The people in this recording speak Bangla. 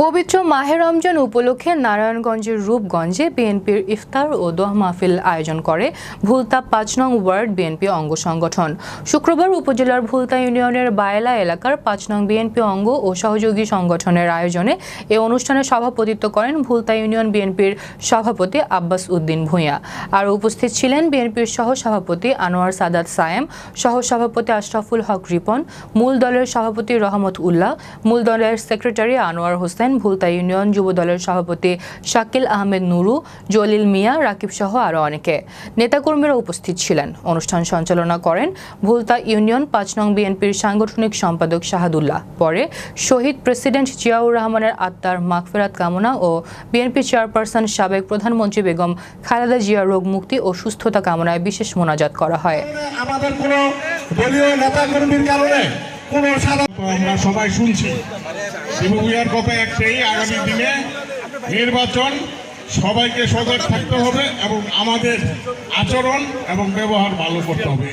পবিত্র মাহে রমজান উপলক্ষে নারায়ণগঞ্জের রূপগঞ্জে বিএনপির ইফতার ও দোয়া মাহফিল আয়োজন করে ভুলতা ৫ নং ওয়ার্ড বিএনপি অঙ্গ সংগঠন। শুক্রবার উপজেলার ভুলতা ইউনিয়নের বায়লা এলাকার ৫ নং বিএনপি অঙ্গ ও সহযোগী সংগঠনের আয়োজনে এ অনুষ্ঠানে সভাপতিত্ব করেন ভুলতা ইউনিয়ন বিএনপির সভাপতি আব্বাস উদ্দিন ভূঁইয়া। আর উপস্থিত ছিলেন বিএনপির সহসভাপতি আনোয়ার সাদাত সায়েম, সহসভাপতি আশরাফুল হক রিপন, মূল দলের সভাপতি রহমত উল্লাহ, মূল দলের সেক্রেটারি আনোয়ার হোসেন, ভুলতা ইউনিয়ন যুব দলের সভাপতি শাকিল আহমেদ নুরু, জলিল মিয়া, রাকিব সহ আরও অনেকে নেতাকর্মীরা উপস্থিত ছিলেন। অনুষ্ঠান সঞ্চালনা করেন ভুলতা ইউনিয়ন ৫ নং বিএনপির সাংগঠনিক সম্পাদক শাহাদুল্লাহ। পরে শহীদ প্রেসিডেন্ট জিয়াউর রহমানের আত্মার মাগফিরাত কামনা ও বিএনপি চেয়ারপারসন সাবেক প্রধানমন্ত্রী বেগম খালেদা জিয়ার রোগ মুক্তি ও সুস্থতা কামনায় বিশেষ মোনাজাত করা হয়। আমাদের কোনো দলীয় নেতাকর্মীর কারণে আমরা সবাই শুনছি শিবভূঁইয়ার কথা একটাই, আগামী দিনে নির্বাচন, সবাইকে সজাগ থাকতে হবে এবং আমাদের আচরণ এবং ব্যবহার ভালো করতে হবে।